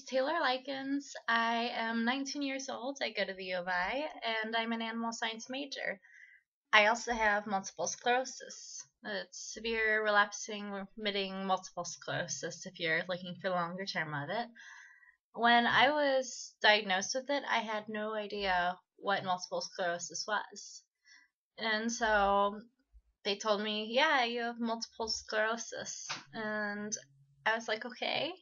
Taylor Lykins. I am 19 years old. I go to the U of I, and I'm an animal science major. I also have multiple sclerosis. It's severe relapsing remitting multiple sclerosis if you're looking for the longer term of it. When I was diagnosed with it, I had no idea what multiple sclerosis was. And so they told me, yeah, you have multiple sclerosis. And I was like, okay.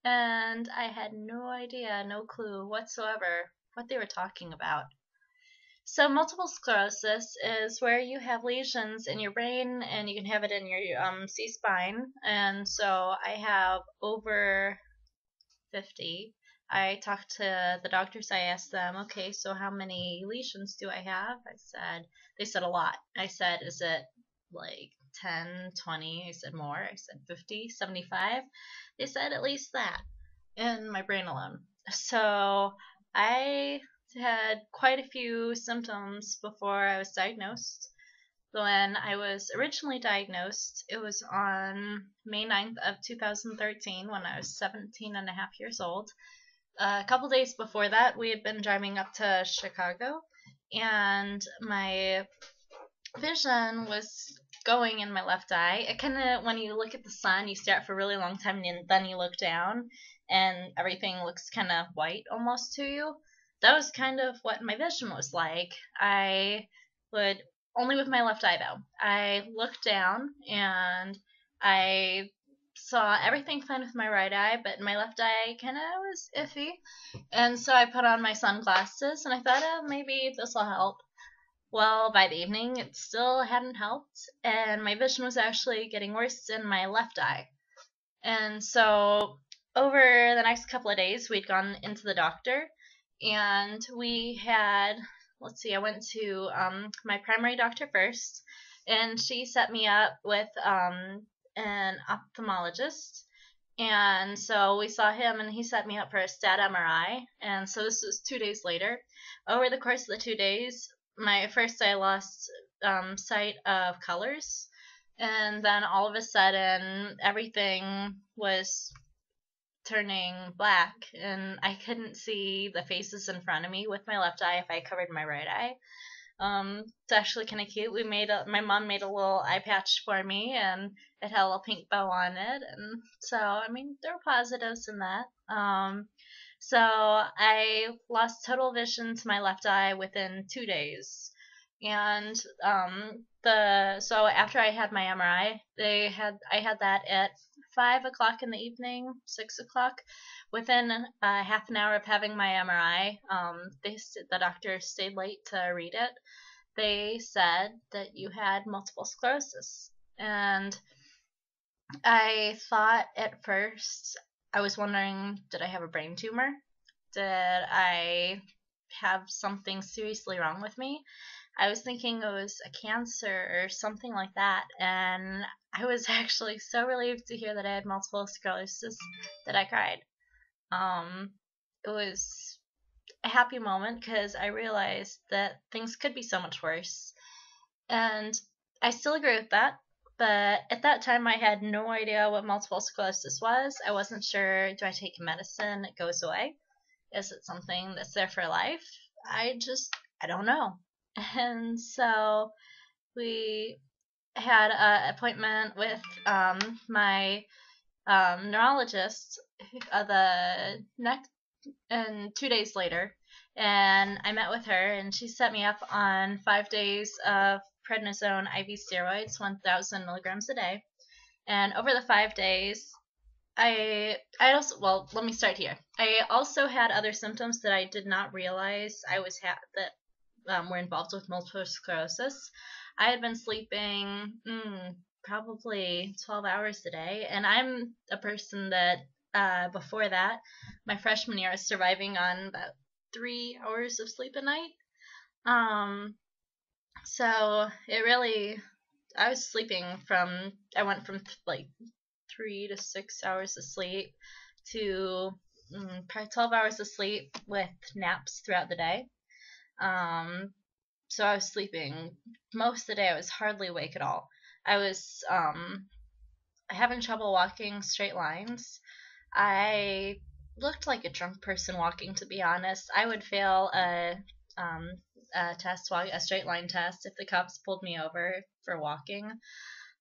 And I had no idea, no clue whatsoever what they were talking about. So, multiple sclerosis is where you have lesions in your brain and you can have it in your C spine. And so I have over 50. I talked to the doctors. I asked them, okay, so how many lesions do I have? They said a lot. I said, is it like 10, 20? I said more. I said 50, 75. They said at least that in my brain alone. So I had quite a few symptoms before I was diagnosed. When I was originally diagnosed, it was on May 9th of 2013 when I was 17 and a half years old. A couple days before that, we had been driving up to Chicago, and my vision was going in my left eye. It kind of, when you look at the sun, you stare for a really long time, and then you look down, and everything looks kind of white almost to you. That was kind of what my vision was like. I would, only with my left eye though, I looked down and I saw everything fine with my right eye, but my left eye kind of was iffy. And so I put on my sunglasses and I thought, oh, maybe this will help. Well, by the evening, it still hadn't helped, and my vision was actually getting worse in my left eye. And so, over the next couple of days, we'd gone into the doctor, and we had, let's see, I went to my primary doctor first, and she set me up with an ophthalmologist. And so we saw him, and he set me up for a stat MRI. And so this was 2 days later. Over the course of the 2 days, my first I lost sight of colors, and then all of a sudden everything was turning black, and I couldn't see the faces in front of me with my left eye if I covered my right eye. It's actually kind of cute. My mom made a little eye patch for me, and it had a little pink bow on it, and so I mean there were positives in that. So I lost total vision to my left eye within 2 days. And the so after I had my MRI, I had that at 5 o'clock in the evening, 6 o'clock. Within half an hour of having my MRI, the doctor stayed late to read it. They said that you had multiple sclerosis, and I thought at first, I was wondering, did I have a brain tumor? Did I have something seriously wrong with me? I was thinking it was a cancer or something like that, and I was actually so relieved to hear that I had multiple sclerosis that I cried. It was a happy moment because I realized that things could be so much worse. And I still agree with that. But at that time, I had no idea what multiple sclerosis was. I wasn't sure, do I take medicine? It goes away. Is it something that's there for life? I don't know. And so we had an appointment with my neurologist the next and 2 days later, and I met with her, and she set me up on 5 days of prednisone IV steroids, 1,000 milligrams a day. And over the 5 days, I also, well, let me start here. I also had other symptoms that I did not realize I was that were involved with multiple sclerosis. I had been sleeping probably 12 hours a day, and I'm a person that before that, my freshman year, I was surviving on about 3 hours of sleep a night. Um, so it really, I was sleeping I went from like 3 to 6 hours of sleep to probably 12 hours of sleep with naps throughout the day. So I was sleeping most of the day. I was hardly awake at all. I was having trouble walking straight lines. I looked like a drunk person walking, to be honest. I would fail um, a straight line test, if the cops pulled me over for walking.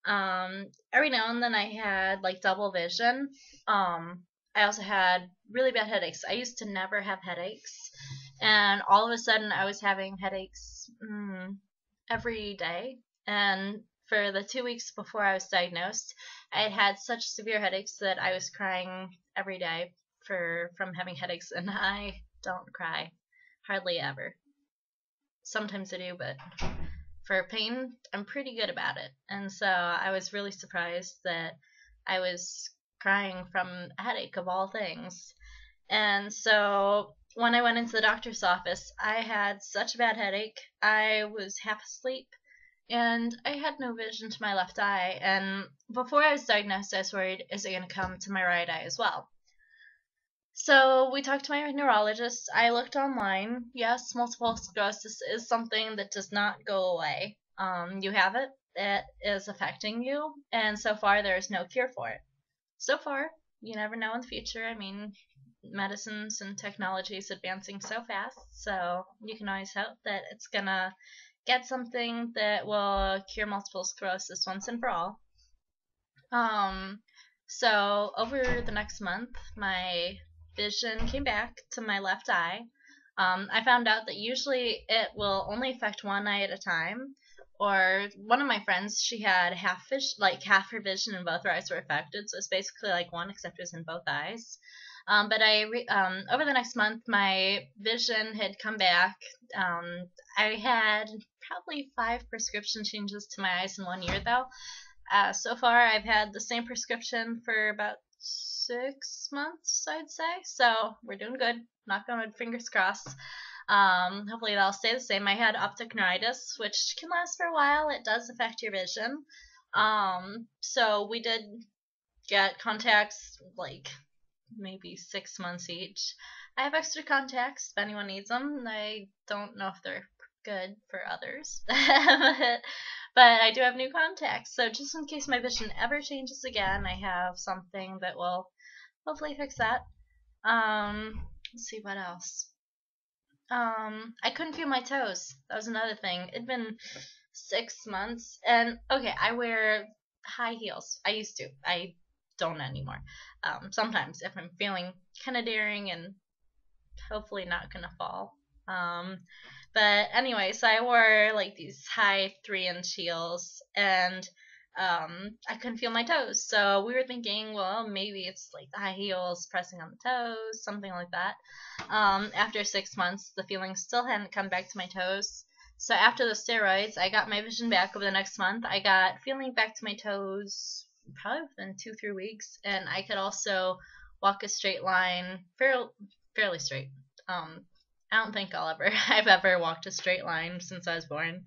Every now and then I had like double vision. I also had really bad headaches. I used to never have headaches, and all of a sudden I was having headaches every day. And for the 2 weeks before I was diagnosed, I had had such severe headaches that I was crying every day from having headaches, and I don't cry hardly ever. Sometimes I do, but for pain, I'm pretty good about it. And so I was really surprised that I was crying from a headache of all things. And so when I went into the doctor's office, I had such a bad headache. I was half asleep and I had no vision to my left eye. And before I was diagnosed, I was worried, is it going to come to my right eye as well? So we talked to my neurologist. I looked online. Yes, multiple sclerosis is something that does not go away. You have it, it is affecting you, and so far there is no cure for it. So far, you never know in the future. I mean, medicines and technology is advancing so fast, so you can always hope that it's gonna get something that will cure multiple sclerosis once and for all. Um, so over the next month, my vision came back to my left eye. I found out that usually it will only affect one eye at a time. Or one of my friends, she had half her vision in both her eyes were affected, so it's basically like one, except it was in both eyes. But over the next month, my vision had come back. I had probably 5 prescription changes to my eyes in 1 year, though. So far, I've had the same prescription for about 6 months, I'd say. So we're doing good. Knock on wood, fingers crossed. Hopefully that'll stay the same. I had optic neuritis, which can last for a while. It does affect your vision. So we did get contacts like maybe 6 months each. I have extra contacts if anyone needs them. I don't know if they're good for others. But I do have new contacts, so just in case my vision ever changes again, I have something that will hopefully fix that. Let's see what else. I couldn't feel my toes. That was another thing. It'd been 6 months, and okay, I wear high heels. I used to. I don't anymore. Sometimes if I'm feeling kind of daring and hopefully not gonna fall. But anyway, so I wore like these high 3-inch heels, and I couldn't feel my toes. So we were thinking, well, maybe it's like the high heels pressing on the toes, something like that. After 6 months, the feeling still hadn't come back to my toes. So after the steroids, I got my vision back over the next month. I got feeling back to my toes probably within 2-3 weeks, and I could also walk a straight line, fairly straight. I don't think I've ever walked a straight line since I was born.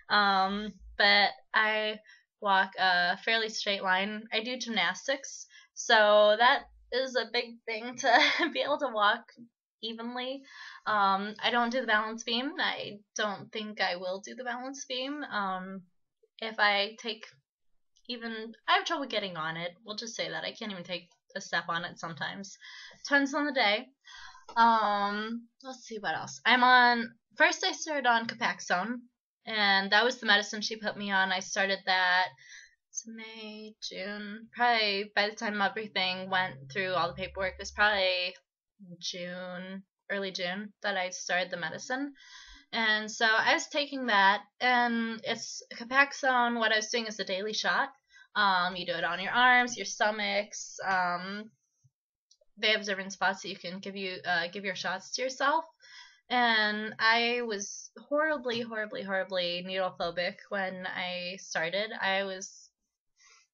But I walk a fairly straight line. I do gymnastics, so that is a big thing to be able to walk evenly. I don't do the balance beam. I don't think I will do the balance beam. If I take I have trouble getting on it. We'll just say that. I can't even take a step on it sometimes. Depends on the day. Let's see what else. First I started on Copaxone, and that was the medicine she put me on. I started that May, June. Probably by the time everything went through all the paperwork, it was probably June, early June, that I started the medicine. And so I was taking that, and it's Copaxone. What I was doing is a daily shot. You do it on your arms, your stomachs. They have different spots that you can give your shots to yourself. And I was horribly, horribly, horribly needle phobic when I started. I was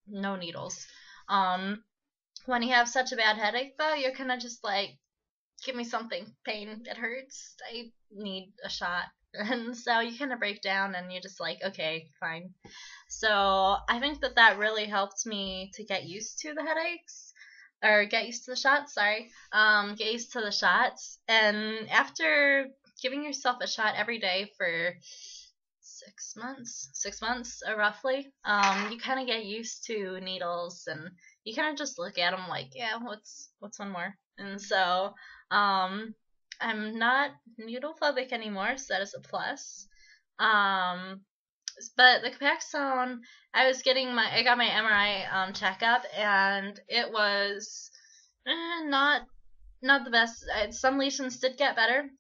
no needles. When you have such a bad headache, though, you're kind of just like, give me something, pain, it hurts, I need a shot. And so you kind of break down and you're just like, okay, fine. So I think that really helped me to get used to the headaches, or get used to the shots, sorry. Get used to the shots. And after giving yourself a shot every day for 6 months, roughly, you kind of get used to needles, and you kind of just look at them like, yeah, what's one more? And so I'm not needle-phobic anymore, so that is a plus. But the Copaxone, I got my MRI checkup, and it was not the best. Some lesions did get better.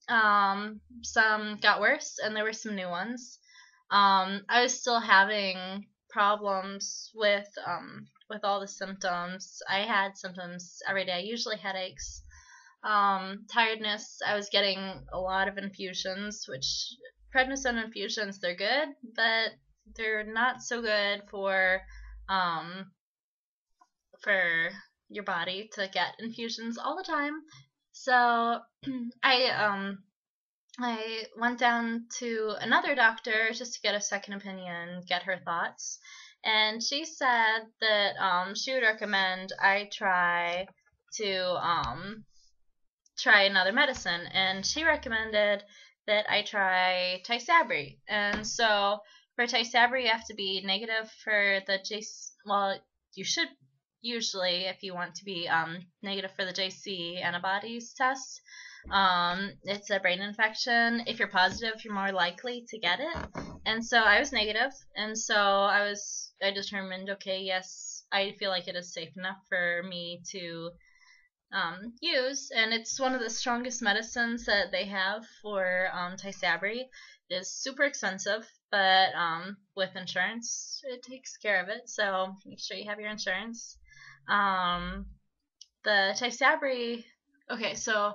Some got worse, and there were some new ones. I was still having problems with all the symptoms. I had symptoms every day, usually headaches, tiredness. I was getting a lot of infusions, which prednisone infusions, they're good, but they're not so good um for your body to get infusions all the time. So I went down to another doctor just to get a second opinion, get her thoughts. And she said that she would recommend I try another medicine, and she recommended that I try Tysabri. And so for Tysabri, you have to be negative for the JC. Well, you should usually, if you want to be negative for the JC antibodies test. It's a brain infection. If you're positive, you're more likely to get it. And so I was negative, and so I determined, okay, yes, I feel like it is safe enough for me to use, and it's one of the strongest medicines that they have for Tysabri. It is super expensive, but with insurance, it takes care of it. So make sure you have your insurance. The Tysabri. Okay, so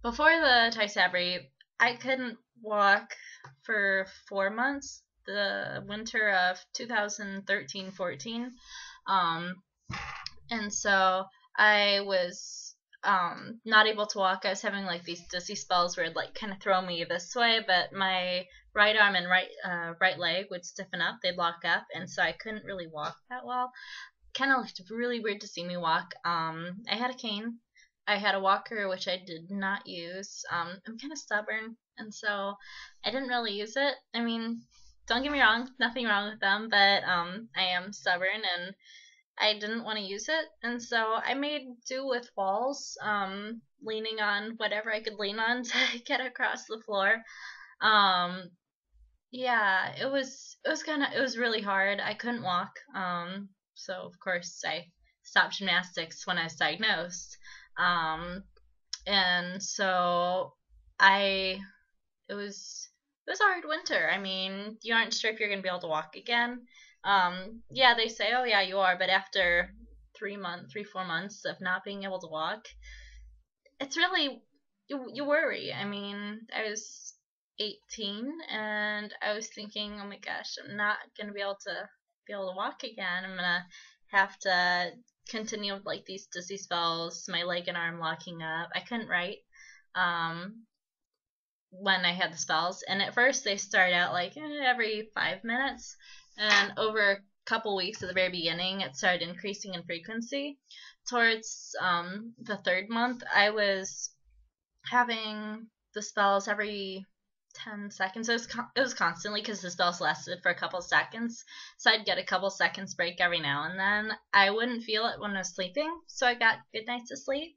before the Tysabri, I couldn't walk for 4 months. The winter of 2013-14. And so I was not able to walk. I was having like these dizzy spells where it'd like kind of throw me this way, but my right arm and right leg would stiffen up. They'd lock up, and so I couldn't really walk that well. Kind of looked really weird to see me walk. I had a cane. I had a walker, which I did not use. I'm kind of stubborn, and so I didn't really use it. I mean, don't get me wrong, nothing wrong with them, but I am stubborn, and I didn't want to use it, and so I made do with walls, leaning on whatever I could lean on to get across the floor. Yeah, it was really hard. I couldn't walk. So of course I stopped gymnastics when I was diagnosed. And so I it was it was a hard winter. I mean, you aren't sure if you're gonna be able to walk again. Yeah, they say, oh yeah, you are, but after 4 months of not being able to walk, it's really you worry. I mean, I was 18, and I was thinking, oh my gosh, I'm not gonna be able to walk again. I'm gonna have to continue with like these dizzy spells, my leg and arm locking up. I couldn't write. When I had the spells, and at first they start out like every 5 minutes, and over a couple weeks at the very beginning, it started increasing in frequency. Towards the third month, I was having the spells every 10 seconds. It was constantly, because the spells lasted for a couple seconds, so I'd get a couple seconds break every now and then. I wouldn't feel it when I was sleeping, so I got good nights of sleep,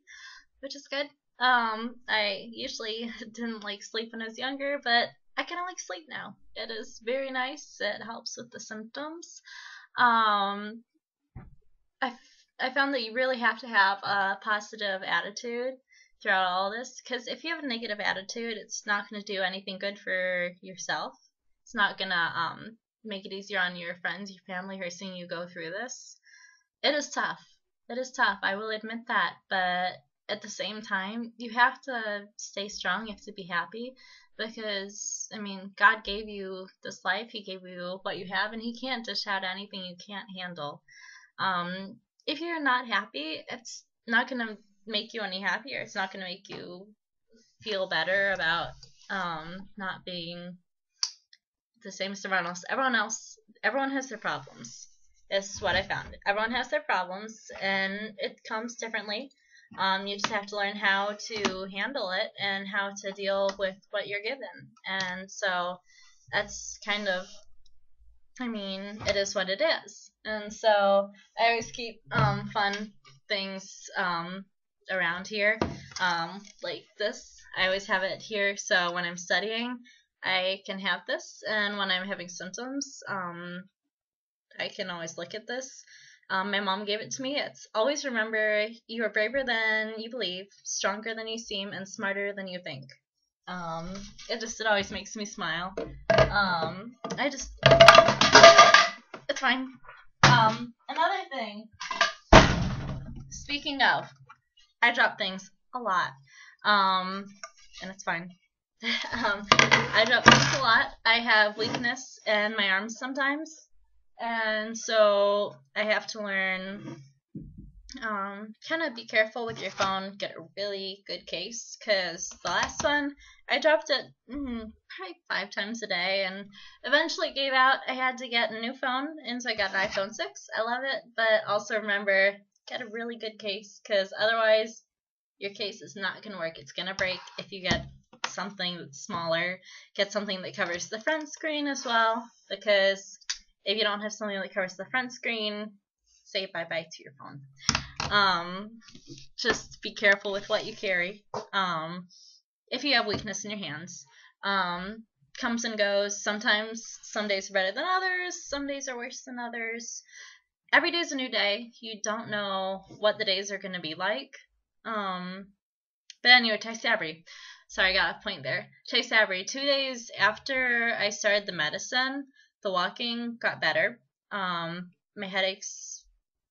which is good. I usually didn't like sleep when I was younger, but I kind of like sleep now. It is very nice. It helps with the symptoms. Um, I found that you really have to have a positive attitude throughout all this, because if you have a negative attitude, it's not going to do anything good for yourself. It's not going to make it easier on your friends, your family who are seeing you go through this. It is tough. It is tough. I will admit that, but at the same time, you have to stay strong. You have to be happy, because, I mean, God gave you this life. He gave you what you have, and He can't dish out anything you can't handle. If you're not happy, it's not going to make you any happier. It's not going to make you feel better about not being the same as everyone else. Everyone has their problems. Is what I found. Everyone has their problems, and it comes differently. You just have to learn how to handle it and how to deal with what you're given. And so that's kind of, I mean, it is what it is. And so I always keep fun things around here, like this. I always have it here, so when I'm studying, I can have this, and when I'm having symptoms, I can always look at this. My mom gave it to me. It's always remember you are braver than you believe, stronger than you seem, and smarter than you think. It always makes me smile. It's fine. Another thing, speaking of, I drop things a lot. And it's fine. I drop things a lot. I have weakness in my arms sometimes. And so I have to learn, kind of be careful with your phone, get a really good case, because the last one, I dropped it probably 5 times a day, and eventually gave out. I had to get a new phone, and so I got an iPhone 6. I love it, but also remember, get a really good case, because otherwise your case is not going to work. It's going to break if you get something that's smaller. Get something that covers the front screen as well, because if you don't have something that covers the front screen, say bye-bye to your phone. Just be careful with what you carry. If you have weakness in your hands, comes and goes. Sometimes some days are better than others. Some days are worse than others. Every day is a new day. You don't know what the days are going to be like. But anyway, Tysabri. Sorry, I got a point there. Tysabri. 2 days after I started the medicine, the walking got better. My headaches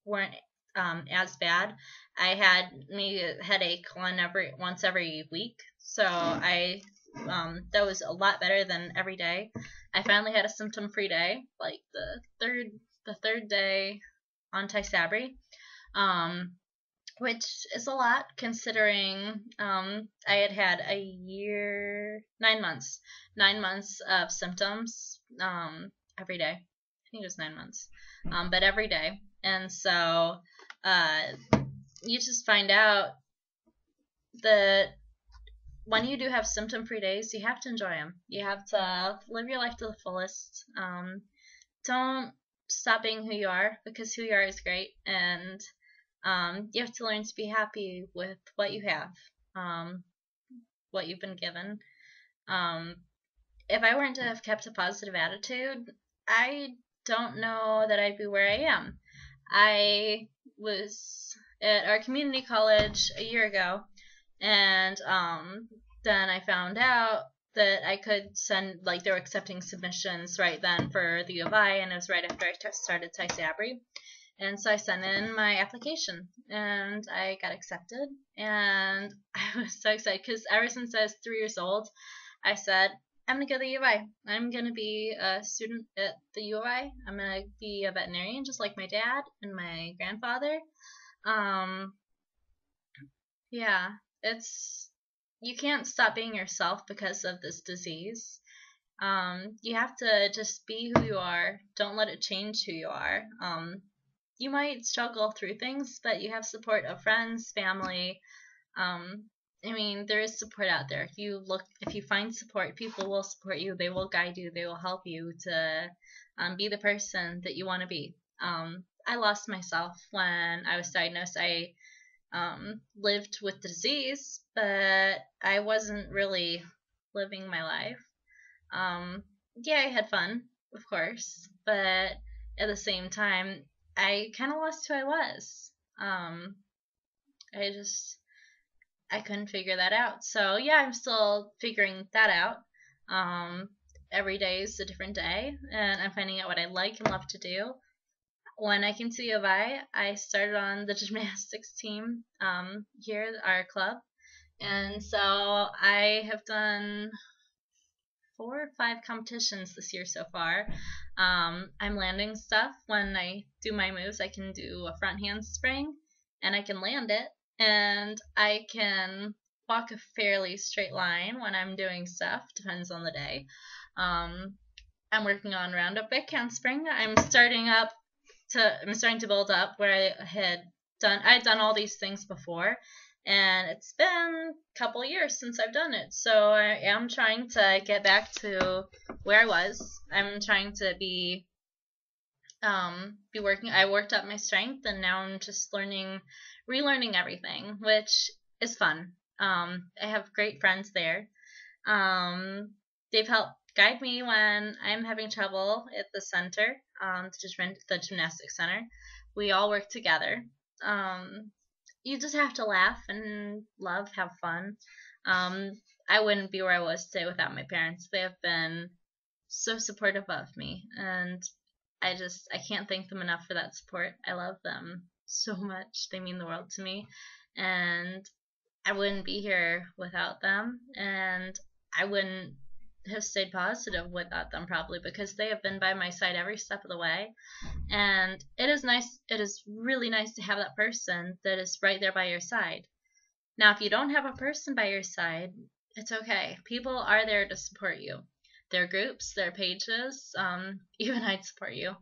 weren't as bad. I had maybe a headache once every week, so that was a lot better than every day. I finally had a symptom-free day, like the third day on Tysabri, which is a lot considering I had a year, 9 months, 9 months of symptoms every day. I think it was 9 months, but every day. And so you just find out that when you do have symptom-free days, you have to enjoy them. You have to live your life to the fullest. Don't stop being who you are, because who you are is great, and you have to learn to be happy with what you have, what you've been given. If I weren't to have kept a positive attitude, I don't know that I'd be where I am. I was at our community college a year ago, and then I found out that I could send, like, they were accepting submissions right then for the U of I, and it was right after I started Tysabri. And so I sent in my application, and I got accepted, and I was so excited, because ever since I was 3 years old, I said, I'm going to go to the U of I. I'm going to be a student at the U of I. I'm going to be a veterinarian, just like my dad and my grandfather. Yeah, you can't stop being yourself because of this disease. You have to just be who you are. Don't let it change who you are. You might struggle through things, but you have support of friends, family. I mean, there is support out there. If you find support, people will support you. They will guide you. They will help you to be the person that you want to be. I lost myself when I was diagnosed. I lived with the disease, but I wasn't really living my life. Yeah, I had fun, of course, but at the same time, I kind of lost who I was. I couldn't figure that out. So yeah, I'm still figuring that out. Every day is a different day, and I'm finding out what I like and love to do. When I came to U of I started on the gymnastics team here at our club, and so I have done 4 or 5 competitions this year so far. I'm landing stuff. When I do my moves, I can do a front handspring, and I can land it, and I can walk a fairly straight line when I'm doing stuff. Depends on the day. I'm working on roundup back handspring. I'm starting to build up where I had done all these things before, and it's been a couple years since I've done it. So I am trying to get back to where I was. I'm trying to be working. I worked up my strength, and now I'm just learning relearning everything, which is fun. I have great friends there. They've helped guide me when I'm having trouble at the center, the gymnastics center. We all work together. You just have to laugh and love, have fun. I wouldn't be where I was today without my parents. They have been so supportive of me, and I can't thank them enough for that support. I love them so much. They mean the world to me, and I wouldn't be here without them, and I wouldn't have stayed positive without them probably, because they have been by my side every step of the way. And it is really nice to have that person that is right there by your side. Now, if you don't have a person by your side, it's okay. People are there to support you. Their groups, their pages, even I'd support you.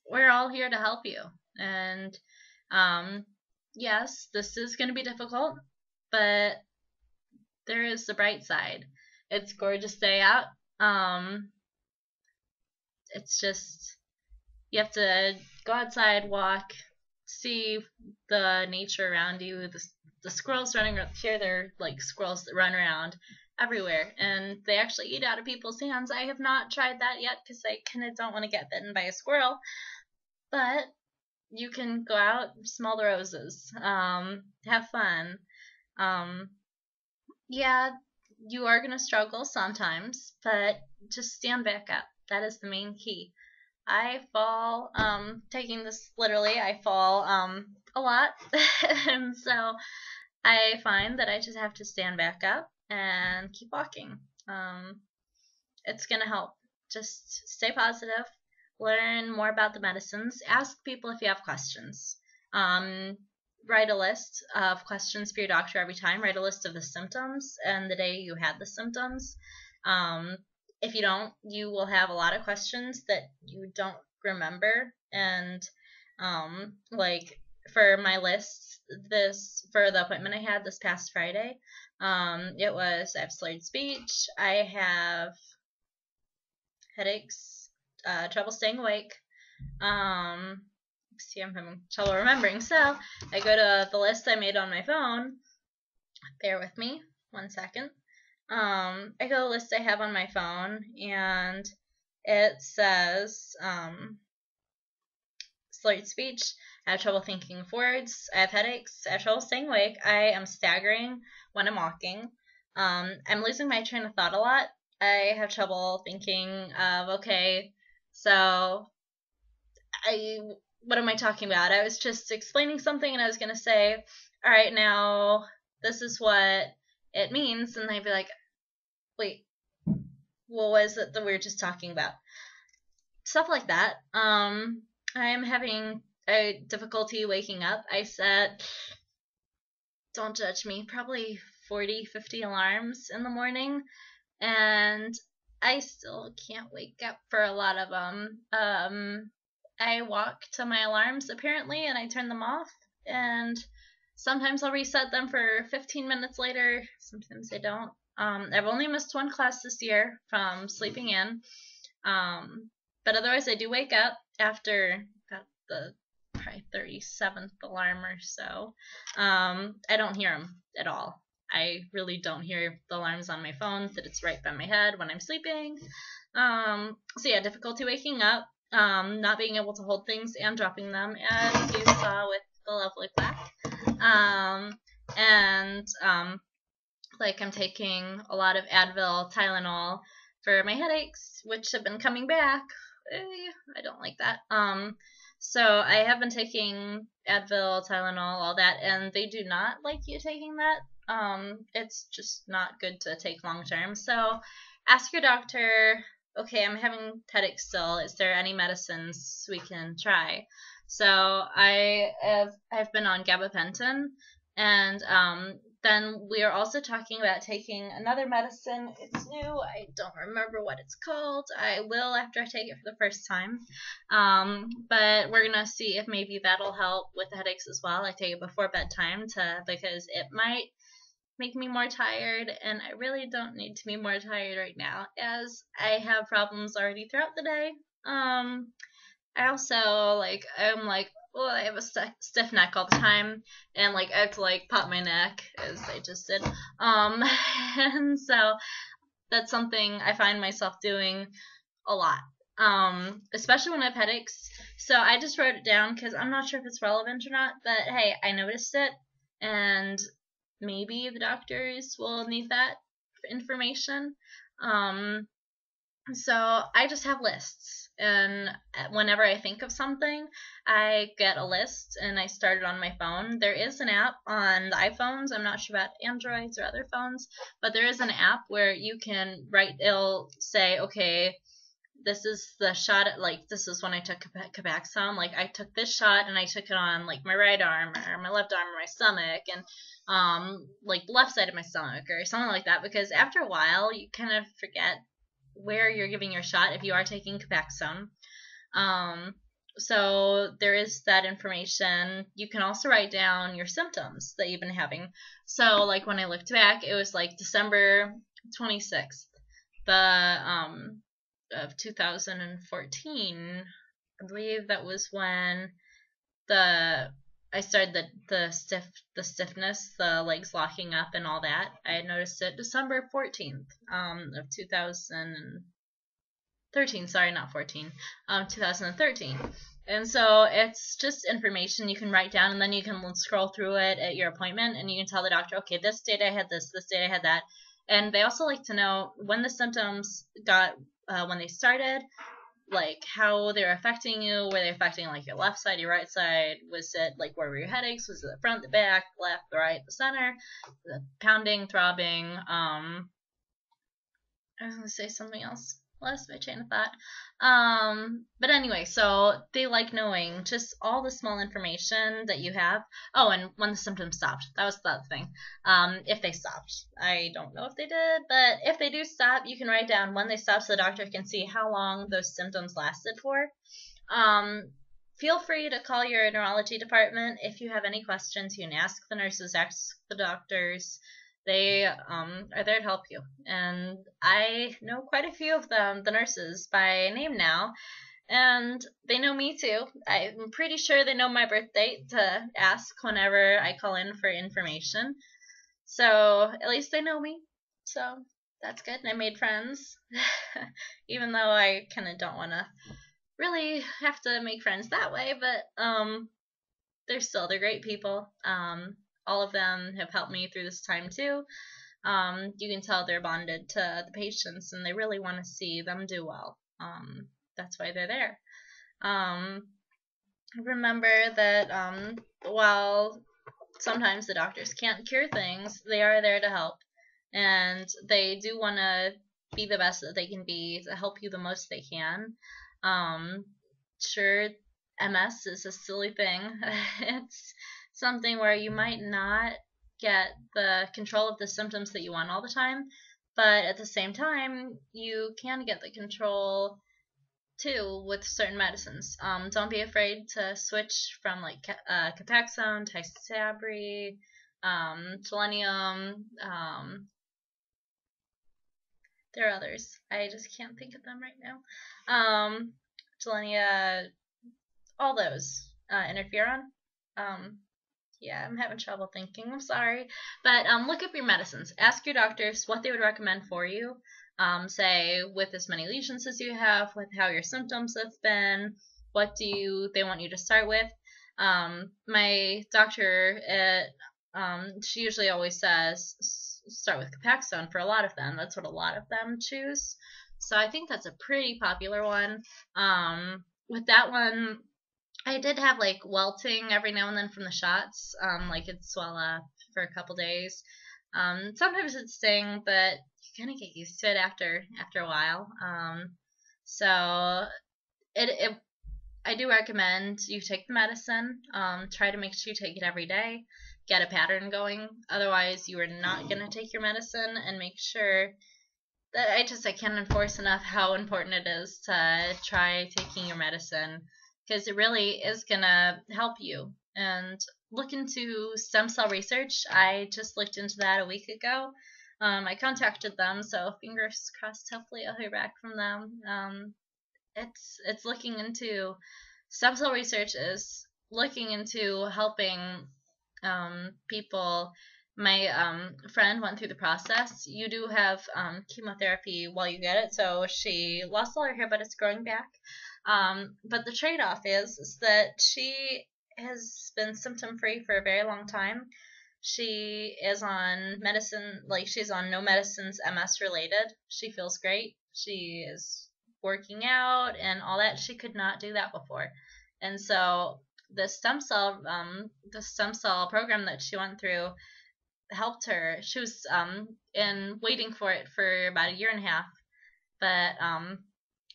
We're all here to help you. And yes, this is going to be difficult, but there is the bright side. It's a gorgeous day out. It's just, you have to go outside, walk, see the nature around you. The squirrels running around here, they're like squirrels that run around everywhere, and they actually eat out of people's hands. I have not tried that yet because I kind of don't want to get bitten by a squirrel, but you can go out, smell the roses, have fun. Yeah, you are going to struggle sometimes, but just stand back up. That is the main key. I fall, taking this literally, I fall a lot, and so I find that I just have to stand back up and keep walking. It's going to help. Just stay positive, learn more about the medicines, ask people if you have questions. Write a list of questions for your doctor every time. Write a list of the symptoms and the day you had the symptoms. If you don't, you will have a lot of questions that you don't remember. And like for my list, for the appointment I had this past Friday, it was I have slurred speech, I have headaches, trouble staying awake. See, I'm having trouble remembering. So I go to the list I made on my phone. Bear with me 1 second. I go to the list I have on my phone, and it says slurred speech, I have trouble thinking of words, I have headaches, I have trouble staying awake, I am staggering when I'm walking, I'm losing my train of thought a lot, I have trouble thinking of, okay, so what am I talking about? I was just explaining something and I was going to say, all right, now this is what it means, and they'd be like, wait, what was it that we were just talking about? Stuff like that. I'm having a difficulty waking up. I set, don't judge me, probably 40, 50 alarms in the morning, and I still can't wake up for a lot of them. I walk to my alarms apparently, and I turn them off, and sometimes I'll reset them for 15 minutes later. Sometimes I don't. I've only missed one class this year from sleeping in, but otherwise I do wake up after about the probably 37th alarm or so. I don't hear them at all. I really don't hear the alarms on my phone, that it's right by my head when I'm sleeping. So yeah, difficulty waking up, not being able to hold things and dropping them, as you saw with the lovely plaque. Like I'm taking a lot of Advil, Tylenol for my headaches, which have been coming back. I don't like that. So I have been taking Advil, Tylenol, all that, and they do not like you taking that. It's just not good to take long term. So ask your doctor, okay, I'm having headaches still. Is there any medicines we can try? So I've been on gabapentin, and then we are also talking about taking another medicine. It's new. I don't remember what it's called. I will after I take it for the first time. But we're gonna see if maybe that'll help with the headaches as well. I take it before bedtime because it might make me more tired, and I really don't need to be more tired right now, as I have problems already throughout the day. I also I'm like, well, I have a stiff neck all the time, and like I have to like pop my neck as I just did. And so that's something I find myself doing a lot. Especially when I have headaches. So I just wrote it down because I'm not sure if it's relevant or not, but hey, I noticed it, and maybe the doctors will need that information. Um, so I just have lists, and whenever I think of something, I get a list and I start it on my phone. There is an app on the iPhones. I'm not sure about Androids or other phones, but there is an app where you can write. It'll say, okay, this is the shot. Like this is when I took Copaxone. Like I took this shot and I took it on like my right arm or my left arm or my stomach and like the left side of my stomach or something like that. Because after a while, you kind of forget where you're giving your shot if you are taking Copaxone. So there is that information. You can also write down your symptoms that you've been having. So like when I looked back, it was like December 26th, of 2014. I believe that was when I started the stiffness, the legs locking up and all that. I had noticed it December 14th, of 2013. Sorry, not 14. 2013. And so it's just information you can write down, and then you can scroll through it at your appointment, and you can tell the doctor, okay, this date I had this date I had that. And they also like to know when the symptoms when they started, like how they're affecting you. Were they affecting like your left side, your right side? Was it like where were your headaches? Was it the front, the back, left, the right, the center? The pounding, throbbing. I was gonna say something else. Lost my train of thought. But anyway, so they like knowing just all the small information that you have. Oh, and when the symptoms stopped. That was the other thing. If they stopped. I don't know if they did, but if they do stop, you can write down when they stopped so the doctor can see how long those symptoms lasted for. Feel free to call your neurology department if you have any questions. You can ask the nurses, ask the doctors. They are there to help you. And I know quite a few of them, the nurses, by name now. And they know me too. I'm pretty sure they know my birth date to ask whenever I call in for information. So at least they know me. So that's good. And I made friends. Even though I kind of don't want to really have to make friends that way. But they're great people. All of them have helped me through this time too. You can tell they're bonded to the patients and they really want to see them do well. That's why they're there. Remember that while sometimes the doctors can't cure things, they are there to help. And they do want to be the best that they can be to help you the most they can. Sure, MS is a silly thing. It's something where you might not get the control of the symptoms that you want all the time, but at the same time, you can get the control too with certain medicines. Don't be afraid to switch from like Copaxone, Tysabri, Selenium. There are others. I just can't think of them right now. Selenia, all those. Interferon. Yeah, I'm having trouble thinking. I'm sorry. But look up your medicines. Ask your doctors what they would recommend for you. Say with as many lesions as you have, with how your symptoms have been, what do they want you to start with. My doctor she usually always says start with Copaxone for a lot of them. That's what a lot of them choose. So I think that's a pretty popular one. With that one, I did have like welting every now and then from the shots. Like it'd swell up for a couple days. Sometimes it'd sting, but you kind of get used to it after a while. So I do recommend you take the medicine. Try to make sure you take it every day. Get a pattern going. Otherwise, you are not gonna take your medicine. And make sure that I can't enforce enough how important it is to try taking your medicine, because it really is gonna help you. And look into stem cell research. I just looked into that a week ago. I contacted them, so fingers crossed. Hopefully, I'll hear back from them. It's looking into stem cell research is looking into helping people. My friend went through the process. You do have chemotherapy while you get it, so she lost all her hair, but it's growing back. But the trade-off is that she has been symptom-free for a very long time. She is on medicine, like she's on no medicines MS related. She feels great. She is working out and all that. She could not do that before. And so the stem cell program that she went through helped her. She was in waiting for it for about a year and a half, but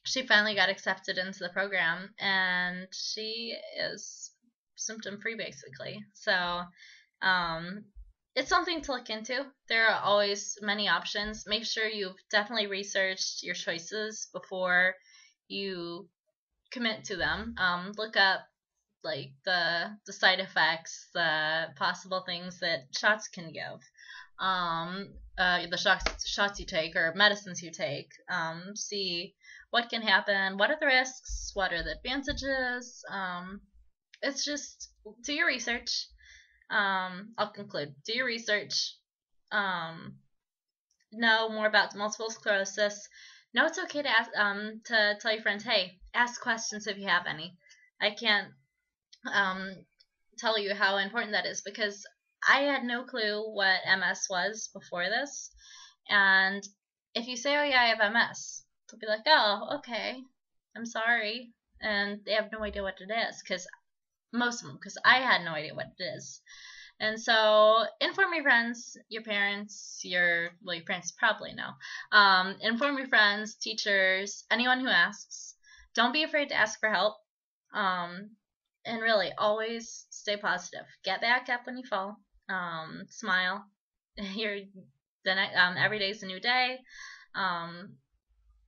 she finally got accepted into the program, and she is symptom free basically. So um, it's something to look into. There are always many options. Make sure you've definitely researched your choices before you commit to them. Look up like the side effects, the possible things that shots can give, the shots you take or medicines you take. See what can happen, what are the risks, what are the advantages. It's just do your research. I'll conclude. Do your research. Um, know more about multiple sclerosis. Know it's okay to ask, to tell your friends, hey, ask questions if you have any. I can't um, tell you how important that is because I had no clue what MS was before this. And if you say, oh, yeah, I have MS, they'll be like, oh, okay, I'm sorry. And they have no idea what it is because most of them, because I had no idea what it is. And so inform your friends, your parents, your parents probably know. Inform your friends, teachers, anyone who asks. Don't be afraid to ask for help. Um, and really, always stay positive. Get back up when you fall. Smile. Every day's a new day. Um,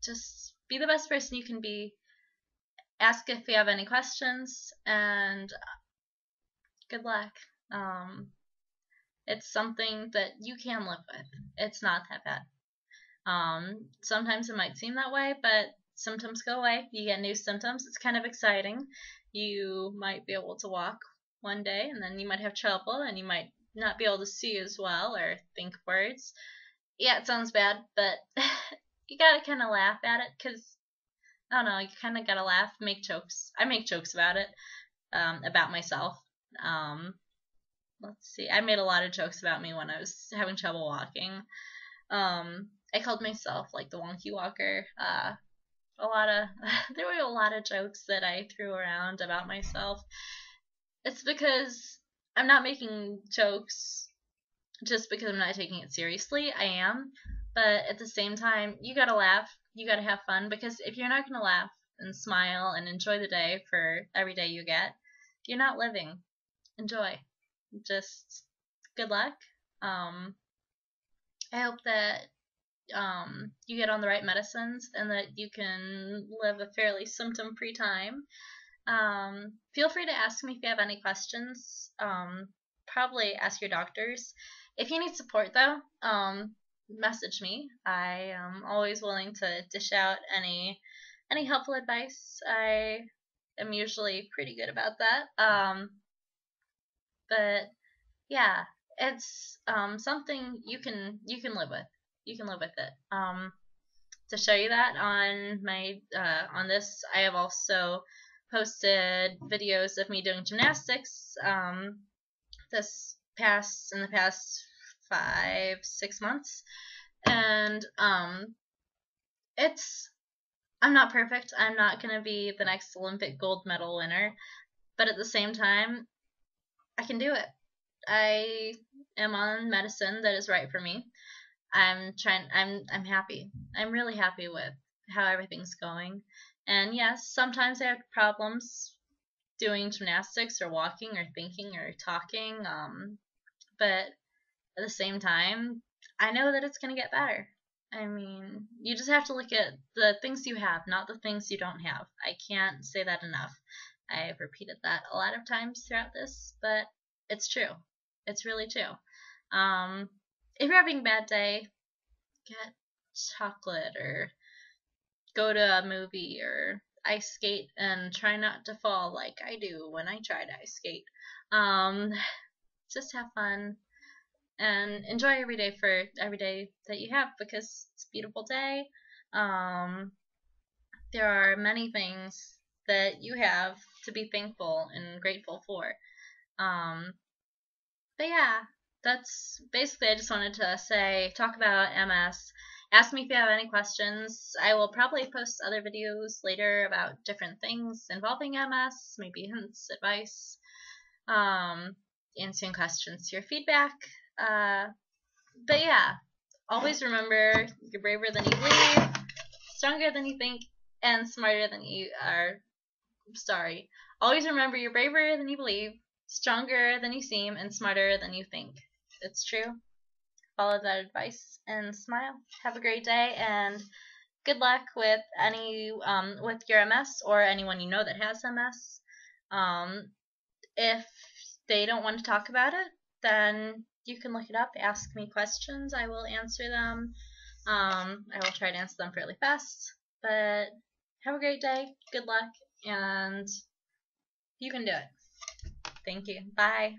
just be the best person you can be. Ask if you have any questions, and good luck. It's something that you can live with. It's not that bad. Sometimes it might seem that way, but symptoms go away. You get new symptoms. It's kind of exciting. You might be able to walk one day, and then you might have trouble, and you might not be able to see as well or think words. Yeah, it sounds bad, but you gotta kind of laugh at it because, I don't know, you kind of gotta laugh, make jokes. I make jokes about it, about myself. Let's see. I made a lot of jokes about me when I was having trouble walking. I called myself like the wonky walker. A lot of there were a lot of jokes that I threw around about myself. It's because I'm not making jokes just because I'm not taking it seriously. I am, but at the same time, you gotta laugh. You gotta have fun because if you're not gonna laugh and smile and enjoy the day for every day you get, you're not living. Enjoy. Just good luck. I hope that you get on the right medicines and that you can live a fairly symptom free time. Feel free to ask me if you have any questions. Probably ask your doctors. If you need support, though, message me. I am always willing to dish out any helpful advice. I am usually pretty good about that. But yeah, it's something you can live with. You can live with it. To show you that on my on this, I have also posted videos of me doing gymnastics. In the past 5-6 months, and it's I'm not perfect. I'm not gonna be the next Olympic gold medal winner, but at the same time, I can do it. I am on medicine that is right for me. I'm happy. I'm really happy with how everything's going. And yes, sometimes I have problems doing gymnastics or walking or thinking or talking. But at the same time, I know that it's going to get better. I mean, you just have to look at the things you have, not the things you don't have. I can't say that enough. I've repeated that a lot of times throughout this, but it's true. It's really true. If you're having a bad day, get chocolate or go to a movie or ice skate and try not to fall like I do when I try to ice skate. Just have fun and enjoy every day for every day that you have, because it's a beautiful day. There are many things that you have to be thankful and grateful for. But yeah, that's basically, I just wanted to talk about MS. Ask me if you have any questions. I will probably post other videos later about different things involving MS, maybe hints, advice, answering questions, your feedback. But yeah, always remember, you're braver than you believe, stronger than you think, and smarter than you are. Sorry. Always remember, you're braver than you believe, stronger than you seem, and smarter than you think. It's true. Follow that advice and smile. Have a great day, and good luck with with your MS, or anyone you know that has MS. If they don't want to talk about it, then you can look it up. Ask me questions. I will answer them. I will try to answer them fairly fast. But have a great day. Good luck, and you can do it. Thank you. Bye.